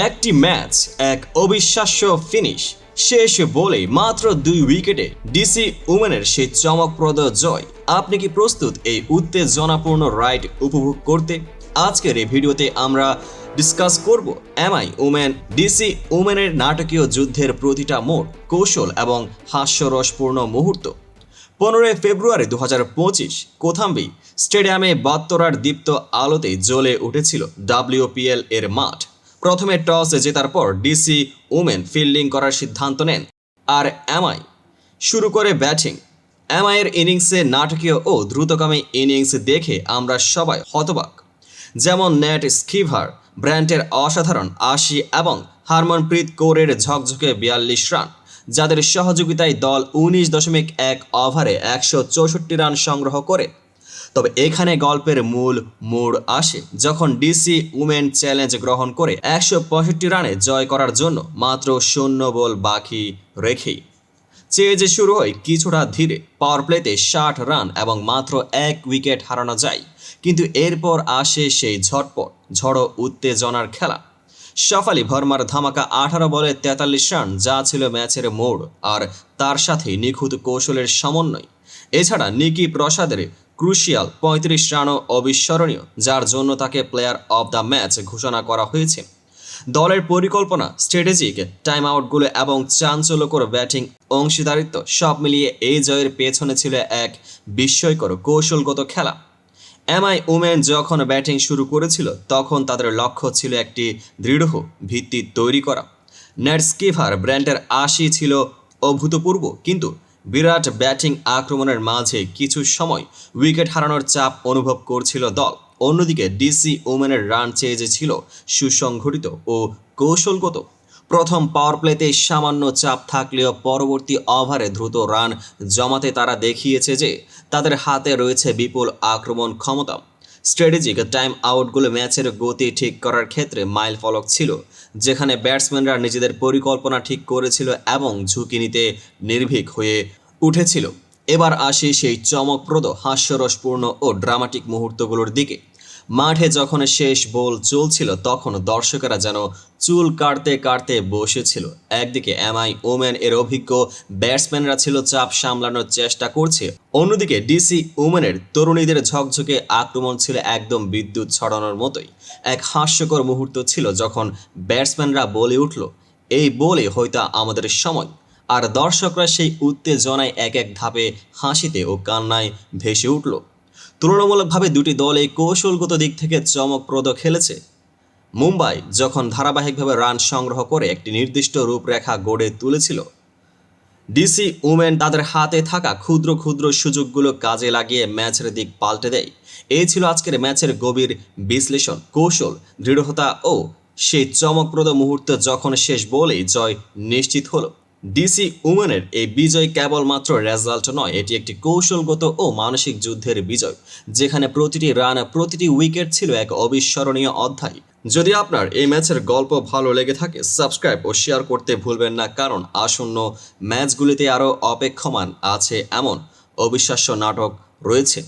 একটি ম্যাচ, এক অবিশ্বাস্য ফিনিশ। শেষ বলে মাত্র 2 উইকেটে ডিসি উমেনের সেই চমকপ্রদ জয়। আপনি কি প্রস্তুত এই উত্তেজনাপূর্ণ রাইড উপভোগ করতে? আজকের এই ভিডিওতে আমরা ডিসকাস করব এমআই উমেন ডিসি উমেনের নাটকীয় যুদ্ধের প্রতিটা মোড়, কৌশল এবং হাস্যরসপূর্ণ মুহূর্ত। 15 ফেব্রুয়ারি 2025 কোথাম্বি স্টেডিয়ামে বাত্তরার দীপ্ত আলোতে জ্বলে উঠেছিল WPL এর মাঠ। প্রথমে টস জেতার পর ডিসি উমেন ফিল্ডিং করার সিদ্ধান্ত নেন, আর এমআই শুরু করে ব্যাটিং। এমআইয়ের ইনিংসে নাটকীয় ও দ্রুতগামী ইনিংস দেখে আমরা সবাই হতবাক। যেমন নেট স্কিভার ব্র্যান্টের অসাধারণ 80 এবং হারমনপ্রীত কৌরের ঝকঝকে 42 রান, যাদের সহযোগিতায় দল 19.1 ওভারে 164 রান সংগ্রহ করে। তবে এখানে গল্পের মূল মোড় আসে যখন ডিসি উমেন চ্যালেঞ্জ গ্রহণ করে 165 রানে জয় করার জন্য মাত্র 0 বল বাকি রেখেই। চেজ শুরু হয় কিছুটা ধীরে, পাওয়ার প্লেতে 60 রান এবং মাত্র 1 উইকেট হারানো যায়। কিন্তু এরপর আসে সেই ঝড়ো উত্তেজনার খেলা। শাফালি ভার্মার ধামাকা 18 বলে 43 রান, যা ছিল ম্যাচের মোড়, আর তার সাথে নিখুঁত কৌশলের সমন্বয়। এছাড়া নিকি প্রসাদের ক্রুশিয়াল 35 রানও অবিস্মরণীয়, যার জন্য তাকে প্লেয়ার অব দ্য ম্যাচ ঘোষণা করা হয়েছে। দলের পরিকল্পনা, স্ট্র্যাটেজিক টাইম আউটগুলো এবং চাঞ্চল্যকর ব্যাটিং অংশীদারিত্ব সব মিলিয়ে এই জয়ের পেছনে ছিল এক বিস্ময়কর কৌশলগত খেলা। এমআই উমেন যখন ব্যাটিং শুরু করেছিল তখন তাদের লক্ষ্য ছিল একটি দৃঢ় ভিত্তি তৈরি করা। নেট স্কিভার ব্র্যান্ডের 80 ছিল অভূতপূর্ব, কিন্তু বিরাট ব্যাটিং আক্রমণের মাঝে কিছু সময় উইকেট হারানোর চাপ অনুভব করছিল দল। অন্যদিকে ডিসি ওমেনের রান চেয়ে ছিল সুসংগঠিত ও কৌশলগত। প্রথম পাওয়ার প্লেতে সামান্য চাপ থাকলেও পরবর্তী ওভারে দ্রুত রান জমাতে তারা দেখিয়েছে যে তাদের হাতে রয়েছে বিপুল আক্রমণ ক্ষমতা। স্ট্র্যাটেজিক টাইম আউটগুলো ম্যাচের গতি ঠিক করার ক্ষেত্রে মাইল ফলক ছিল, যেখানে ব্যাটসম্যানরা নিজেদের পরিকল্পনা ঠিক করেছিল এবং ঝুঁকি নিতে নির্ভীক হয়ে উঠেছিল। এবার আসি সেই চমকপ্রদ, হাস্যরসপূর্ণ ও ড্রামাটিক মুহূর্তগুলোর দিকে। মাঠে যখন শেষ বল চলছিল তখন দর্শকেরা যেন চুল কাটতে কাটতে বসেছিল। একদিকে এমআই ওমেন এর অভিজ্ঞ ব্যাটসম্যানরা ছিল চাপ সামলানোর চেষ্টা করছে, অন্যদিকে ডিসি ওমেনের তরুণীদের ঝকঝকে আক্রমণ ছিল একদম বিদ্যুৎ ছড়ানোর মতোই। এক হাস্যকর মুহূর্ত ছিল যখন ব্যাটসম্যানরা বলে উঠল, এই বলে হয়তো আমাদের সময়, আর দর্শকরা সেই উত্তেজনায় এক এক ধাপে হাসিতে ও কান্নায় ভেসে উঠল। তুলনামূলকভাবে দুটি দল এই কৌশলগত দিক থেকে চমকপ্রদ খেলেছে। মুম্বাই যখন ধারাবাহিকভাবে রান সংগ্রহ করে একটি নির্দিষ্ট রূপরেখা গড়ে তুলেছিল, ডিসি উমেন তাদের হাতে থাকা ক্ষুদ্র ক্ষুদ্র সুযোগগুলো কাজে লাগিয়ে ম্যাচের দিক পাল্টে দেয়। এই ছিল আজকের ম্যাচের গভীর বিশ্লেষণ, কৌশল, দৃঢ়তা ও সেই চমকপ্রদ মুহূর্ত যখন শেষ বলেই জয় নিশ্চিত হলো। ডিসি উমেনের এই বিজয় কেবলমাত্র রেজাল্ট নয়, এটি একটি কৌশলগত ও মানসিক যুদ্ধের বিজয়, যেখানে প্রতিটি রান, প্রতিটি উইকেট ছিল এক অবিস্মরণীয় অধ্যায়। যদি আপনার এই ম্যাচের গল্প ভালো লেগে থাকে, সাবস্ক্রাইব ও শেয়ার করতে ভুলবেন না, কারণ আসন্ন ম্যাচগুলিতে আরও অপেক্ষমান আছে এমন অবিশ্বাস্য নাটক রয়েছে।